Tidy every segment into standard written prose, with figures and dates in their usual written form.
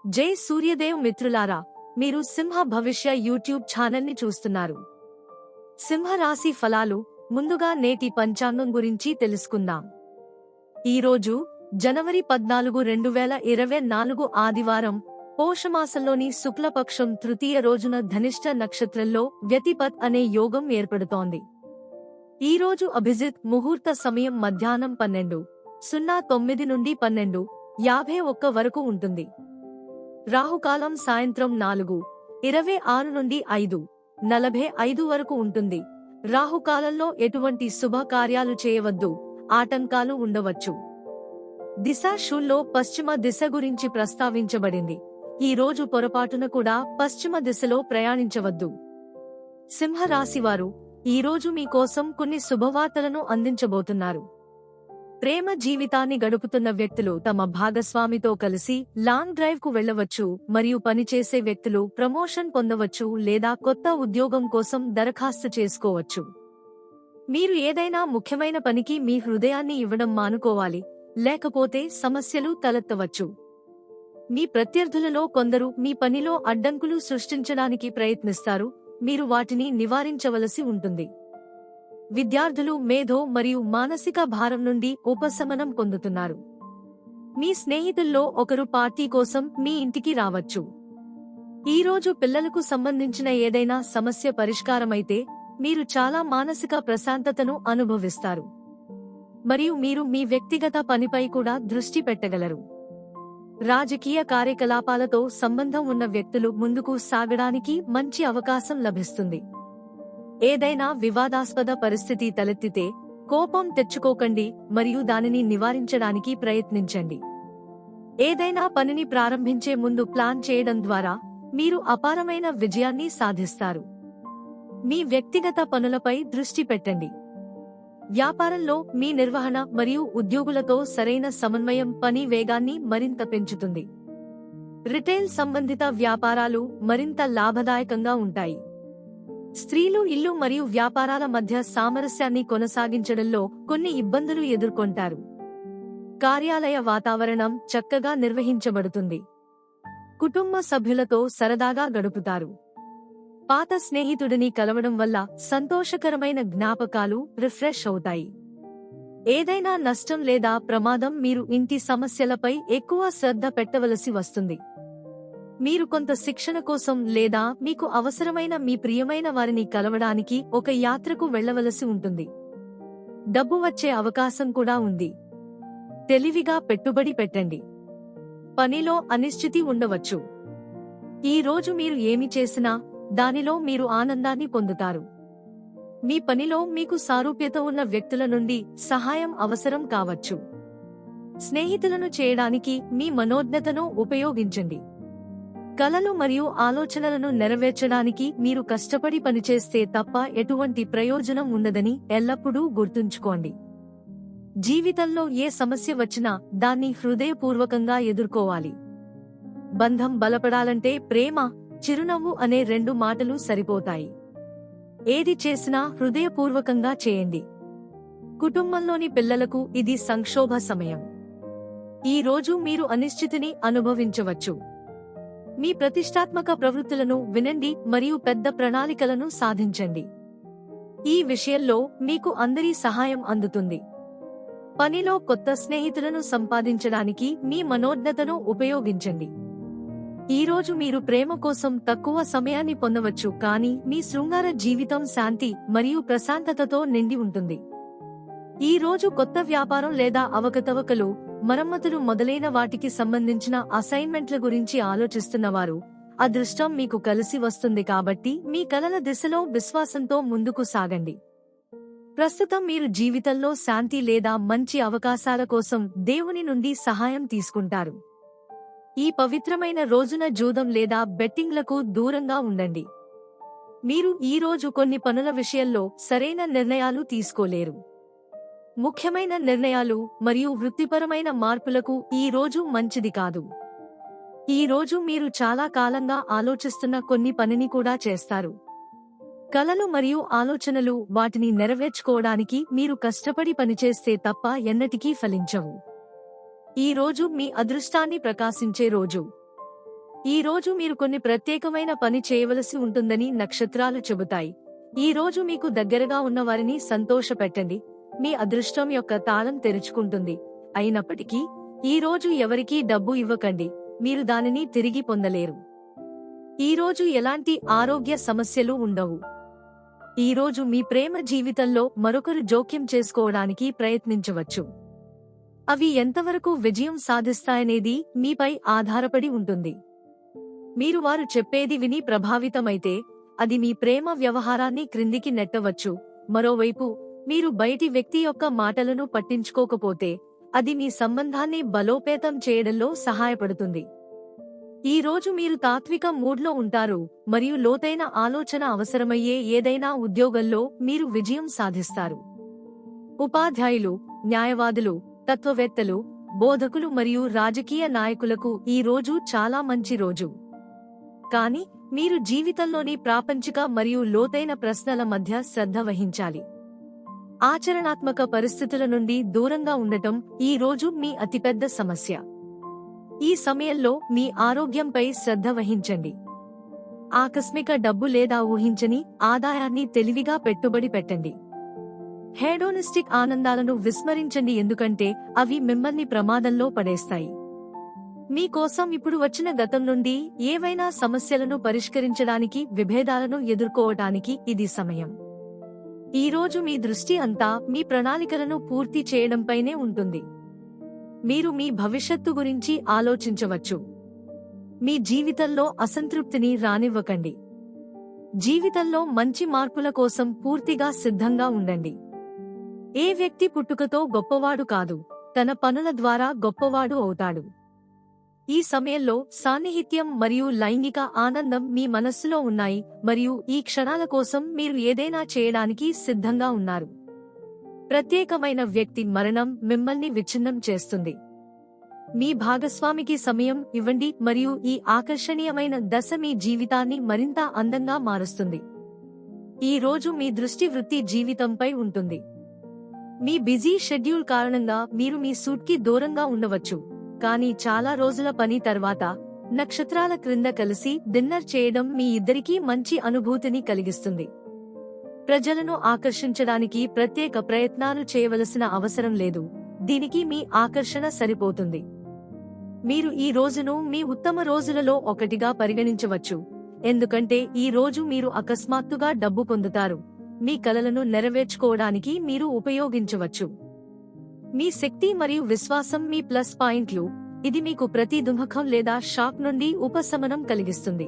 జై సూర్యదేవ్ మిత్రులారా, మీరు సింహ భవిష్య యూట్యూబ్ ఛానల్ని చూస్తున్నారు. సింహ రాశి ఫలాలు. ముందుగా నేటి పంచాంగం గురించి తెలుసుకుందాం. ఈరోజు జనవరి 14, 2024 ఆదివారం, పోషమాసంలోని శుక్లపక్షం తృతీయ రోజున ధనిష్ట నక్షత్రంలో వ్యతిపత్ అనే యోగం ఏర్పడుతోంది. ఈరోజు అభిజిత్ ముహూర్త సమయం మధ్యాహ్నం 12:09 నుండి 12:51 వరకు ఉంటుంది. రాహుకాలం సాయంత్రం 4:26 నుండి 5:45 వరకు ఉంటుంది. రాహుకాలంలో ఎటువంటి శుభ కార్యాలు చేయవద్దు, ఆటంకాలు ఉండవచ్చు. దిశ షూల్లో పశ్చిమ దిశ గురించి ప్రస్తావించబడింది. ఈ రోజు పొరపాటున కూడా పశ్చిమ దిశలో ప్రయాణించవద్దు. సింహరాశివారు ఈరోజు మీకోసం కొన్ని శుభవార్తలను అందించబోతున్నారు. ప్రేమ జీవితాన్ని గడుపుతున్న వ్యక్తులు తమ భాగస్వామితో కలిసి లాంగ్ డ్రైవ్ కు వెళ్లవచ్చు మరియు పనిచేసే వ్యక్తులు ప్రమోషన్ పొందవచ్చు లేదా కొత్త ఉద్యోగం కోసం దరఖాస్తు చేసుకోవచ్చు. మీరు ఏదైనా ముఖ్యమైన పనికి మీ హృదయాన్ని ఇవ్వడం మానుకోవాలి, లేకపోతే సమస్యలు తలెత్తవచ్చు. మీ ప్రత్యర్థులలో కొందరు మీ పనిలో అడ్డంకులు సృష్టించడానికి ప్రయత్నిస్తారు, మీరు వాటిని నివారించవలసి ఉంటుంది. విద్యార్థులు మేధో మరియు మానసిక భారం నుండి ఉపశమనం పొందుతున్నారు. మీ స్నేహితుల్లో ఒకరు పార్టీ కోసం మీ ఇంటికి రావచ్చు. ఈరోజు పిల్లలకు సంబంధించిన ఏదైనా సమస్య పరిష్కారమైతే మీరు చాలా మానసిక ప్రశాంతతను అనుభవిస్తారు మరియు మీరు మీ వ్యక్తిగత పనిపై కూడా దృష్టి పెట్టగలరు. రాజకీయ కార్యకలాపాలతో సంబంధం ఉన్న వ్యక్తులు ముందుకు సాగడానికి మంచి అవకాశం లభిస్తుంది. ఏదైనా వివాదాస్పద పరిస్థితి తలెత్తితే కోపం తెచ్చుకోకండి మరియు దానిని నివారించడానికి ప్రయత్నించండి. ఏదైనా పనిని ప్రారంభించే ముందు ప్లాన్ చేయడం ద్వారా మీరు అపారమైన విజయాన్ని సాధిస్తారు. మీ వ్యక్తిగత పనులపై దృష్టి పెట్టండి. వ్యాపారంలో మీ నిర్వహణ మరియు ఉద్యోగులతో సరైన సమన్వయం పని వేగాన్ని మరింత పెంచుతుంది. రిటైల్ సంబంధిత వ్యాపారాలు మరింత లాభదాయకంగా ఉంటాయి. స్త్రీలు ఇల్లు మరియు వ్యాపారాల మధ్య సామరస్యాన్ని కొనసాగించడంలో కొన్ని ఇబ్బందులు ఎదుర్కొంటారు. కార్యాలయ వాతావరణం చక్కగా నిర్వహించబడుతుంది. కుటుంబ సభ్యులతో సరదాగా గడుపుతారు. పాత స్నేహితుడిని కలవడం వల్ల సంతోషకరమైన జ్ఞాపకాలు రిఫ్రెష్ అవుతాయి. ఏదైనా నష్టం లేదా ప్రమాదం మీరు ఇంటి సమస్యలపై ఎక్కువ శ్రద్ధ పెట్టవలసి వస్తుంది. మీరు కొంత శిక్షణ కోసం లేదా మీకు అవసరమైన మీ ప్రియమైన వారిని కలవడానికి ఒక యాత్రకు వెళ్లవలసి ఉంటుంది. డబ్బు వచ్చే అవకాశం కూడా ఉంది. తెలివిగా పెట్టుబడి పెట్టండి. పనిలో అనిశ్చితి ఉండవచ్చు. ఈ రోజు మీరు ఏమి చేసినా దానిలో మీరు ఆనందాన్ని పొందుతారు. మీ పనిలో మీకు సారూప్యత ఉన్న వ్యక్తుల నుండి సహాయం అవసరం కావచ్చు. స్నేహితులను చేయడానికి మీ మనోజ్ఞతను ఉపయోగించండి. కలలు మరియు ఆలోచనలను నెరవేర్చడానికి మీరు కష్టపడి పనిచేస్తే తప్ప ఎటువంటి ప్రయోజనం ఉండదని ఎల్లప్పుడూ గుర్తుంచుకోండి. జీవితంలో ఏ సమస్య వచ్చినా దాన్ని హృదయపూర్వకంగా ఎదుర్కోవాలి. బంధం బలపడాలంటే ప్రేమ, చిరునవ్వు అనే 2 మాటలు సరిపోతాయి. ఏది చేసినా హృదయపూర్వకంగా చేయండి. కుటుంబంలోని పిల్లలకు ఇది సంక్షోభ సమయం. ఈ రోజు మీరు అనిశ్చితిని అనుభవించవచ్చు. మీ ప్రతిష్టాత్మక ప్రవృత్తులను వినండి మరియు పెద్ద ప్రణాళికలను సాధించండి. ఈ విషయంలో మీకు అందరి సహాయం అందుతుంది. పనిలో కొత్త స్నేహితులను సంపాదించడానికి మీ మనోజ్ఞతను ఉపయోగించండి. ఈరోజు మీరు ప్రేమ కోసం తక్కువ సమయాన్ని పొందవచ్చు, కానీ మీ శృంగార జీవితం శాంతి మరియు ప్రశాంతతతో నిండి ఉంటుంది. ఈ రోజు కొత్త వ్యాపారం లేదా అవకతవకలు, మరమ్మతులు మొదలైన వాటికి సంబంధించిన అసైన్మెంట్ల గురించి ఆలోచిస్తున్నవారు, అదృష్టం మీకు కలిసి వస్తుంది కాబట్టి మీ కలల దిశలో విశ్వాసంతో ముందుకు సాగండి. ప్రస్తుతం మీరు జీవితంలో శాంతి లేదా మంచి అవకాశాల కోసం దేవుని నుండి సహాయం తీసుకుంటారు. ఈ పవిత్రమైన రోజున జూదం లేదా బెట్టింగ్లకు దూరంగా ఉండండి. మీరు ఈ రోజు కొన్ని పనుల విషయంలో సరైన నిర్ణయాలు తీసుకోలేరు. ముఖ్యమైన నిర్ణయాలు మరియు వృత్తిపరమైన మార్పులకు ఈ రోజు మంచిది కాదు. ఈ రోజు మీరు చాలా కాలంగా ఆలోచిస్తున్న కొన్ని పనిని కూడా చేస్తారు. కలలు మరియు ఆలోచనలు వాటిని నెరవేర్చుకోవడానికి మీరు కష్టపడి పనిచేస్తే తప్ప ఎన్నటికీ ఫలించవు. ఈ రోజు మీ అదృష్టాన్ని ప్రకాశించే రోజు. ఈ రోజు మీరు కొన్ని ప్రత్యేకమైన పని చేయవలసి ఉంటుందని నక్షత్రాలు చెబుతాయి. ఈ రోజు మీకు దగ్గరగా ఉన్న వారిని సంతోషపెట్టండి. మీ అదృష్టం యొక్క తాళం తెరుచుకుంటుంది. అయినప్పటికీ ఈ రోజు ఎవరికీ డబ్బు ఇవ్వకండి, మీరు దానిని తిరిగి పొందలేరు. ఈ రోజు ఎలాంటి ఆరోగ్య సమస్యలు ఉండవు. ఈ రోజు మీ ప్రేమ జీవితంలో మరొకరు జోక్యం చేసుకోవడానికి ప్రయత్నించవచ్చు. అవి ఎంతవరకు విజయం సాధిస్తాయనేది మీపై ఆధారపడి ఉంటుంది. మీరు వారు చెప్పేది విని ప్రభావితమైతే అది మీ ప్రేమ వ్యవహారాన్ని క్రిందికి నెట్టవచ్చు. మరోవైపు మీరు బయటి వ్యక్తి యొక్క మాటలను పట్టించుకోకపోతే అది మీ సంబంధాన్ని బలోపేతం చేయడంలో సహాయపడుతుంది. ఈ రోజు మీరు తాత్విక మూడ్లో ఉంటారు మరియు లోతైన ఆలోచన అవసరమయ్యే ఏదైనా ఉద్యోగంలో మీరు విజయం సాధిస్తారు. ఉపాధ్యాయులు, న్యాయవాదులు, తత్వవేత్తలు, బోధకులు మరియు రాజకీయ నాయకులకు ఈ రోజు చాలా మంచి రోజు. కానీ మీరు జీవితంలోని ప్రాపంచిక మరియు లోతైన ప్రశ్నల మధ్య శ్రద్ధ వహించాలి. ఆచరణాత్మక పరిస్థితుల నుండి దూరంగా ఉండటం ఈ రోజు మీ అతిపెద్ద సమస్య. ఈ సమయంలో మీ ఆరోగ్యంపై శ్రద్ధ వహించండి. ఆకస్మిక డబ్బు లేదా ఊహించని ఆదాయాన్ని తెలివిగా పెట్టుబడి పెట్టండి. హేడోనిస్టిక్ ఆనందాలను విస్మరించండి, ఎందుకంటే అవి మిమ్మల్ని ప్రమాదంలో పడేస్తాయి. మీకోసం ఇప్పుడు వచ్చిన గతం నుండి ఏవైనా సమస్యలను పరిష్కరించడానికి, విభేదాలను ఎదుర్కోవటానికి ఇది సమయం. ఈ రోజు మీ దృష్టి అంతా మీ ప్రణాళికలను పూర్తి చేయడంపైనే ఉంటుంది. మీరు మీ భవిష్యత్తు గురించి ఆలోచించవచ్చు. మీ జీవితంలో అసంతృప్తిని రానివ్వకండి. జీవితంలో మంచి మార్పుల కోసం పూర్తిగా సిద్ధంగా ఉండండి. ఏ వ్యక్తి పుట్టుకతో గొప్పవాడు కాదు, తన పనుల ద్వారా గొప్పవాడు అవుతాడు. ఈ సమయంలో సాన్నిహిత్యం మరియు లైంగిక ఆనందం మీ మనస్సులో ఉన్నాయి మరియు ఈ క్షణాల కోసం మీరు ఏదైనా చేయడానికి సిద్ధంగా ఉన్నారు. ప్రత్యేకమైన వ్యక్తి మరణం మిమ్మల్ని విచ్ఛిన్నం చేస్తుంది. మీ భాగస్వామికి సమయం ఇవ్వండి మరియు ఈ ఆకర్షణీయమైన దశ మీ జీవితాన్ని మరింత అందంగా మారుస్తుంది. ఈ రోజు మీ దృష్టి వృత్తి జీవితంపై ఉంటుంది. మీ బిజీ షెడ్యూల్ కారణంగా మీరు మీ సూట్కి దూరంగా ఉండవచ్చు, కానీ చాలా రోజుల పని తర్వాత నక్షత్రాల క్రింద కలిసి డిన్నర్ చేయడం మీ ఇద్దరికీ మంచి అనుభూతిని కలిగిస్తుంది. ప్రజలను ఆకర్షించడానికి ప్రత్యేక ప్రయత్నాలు చేయవలసిన అవసరం లేదు, దీనికి మీ ఆకర్షణ సరిపోతుంది. మీరు ఈ రోజును మీ ఉత్తమ రోజులలో ఒకటిగా పరిగణించవచ్చు, ఎందుకంటే ఈ రోజు మీరు అకస్మాత్తుగా డబ్బు పొందుతారు. మీ కలలను నెరవేర్చుకోవడానికి మీరు ఉపయోగించవచ్చు. మీ శక్తి మరియు విశ్వాసం మీ ప్లస్ పాయింట్లు. ఇది మీకు ప్రతి దుఃఖం లేదా షాక్ నుండి ఉపశమనం కలిగిస్తుంది.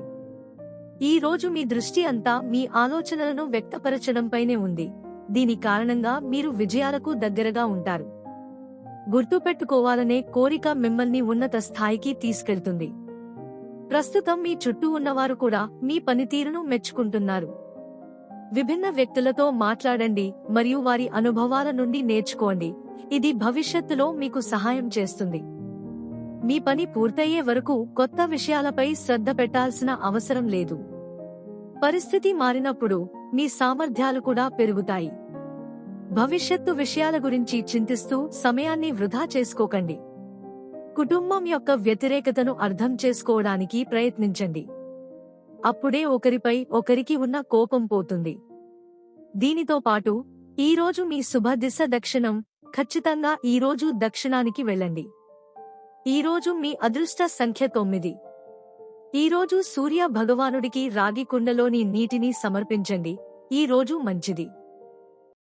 ఈ రోజు మీ దృష్టి అంతా మీ ఆలోచనలను వ్యక్తపరచడంపైనే ఉంది. దీని కారణంగా మీరు విజయాలకు దగ్గరగా ఉంటారు. గుర్తుపెట్టుకోవాలనే కోరిక మిమ్మల్ని ఉన్నత స్థాయికి తీసుకెళ్తుంది. ప్రస్తుతం మీ చుట్టూ ఉన్నవారు కూడా మీ పనితీరును మెచ్చుకుంటున్నారు. విభిన్న వ్యక్తులతో మాట్లాడండి మరియు వారి అనుభవాల నుండి నేర్చుకోండి. ఇది భవిష్యత్తులో మీకు సహాయం చేస్తుంది. మీ పని పూర్తయ్యే వరకు కొత్త విషయాలపై శ్రద్ధ పెట్టాల్సిన అవసరం లేదు. పరిస్థితి మారినప్పుడు మీ సామర్థ్యాలు కూడా పెరుగుతాయి. భవిష్యత్తు విషయాల గురించి చింతిస్తూ సమయాన్ని వృధా చేసుకోకండి. కుటుంబం యొక్క వ్యతిరేకతను అర్థం చేసుకోవడానికి ప్రయత్నించండి. అప్పుడే ఒకరిపై ఒకరికి ఉన్న కోపం పోతుంది. దీనితో పాటు ఈరోజు మీ శుభ దిశ దక్షిణం. ఖచ్చితంగా ఈరోజు దక్షిణానికి వెళ్ళండి. ఈరోజు మీ అదృష్ట సంఖ్య 9. ఈరోజు సూర్య భగవానుడికి రాగి కుండలోని నీటిని సమర్పించండి. ఈ రోజు మంచిది.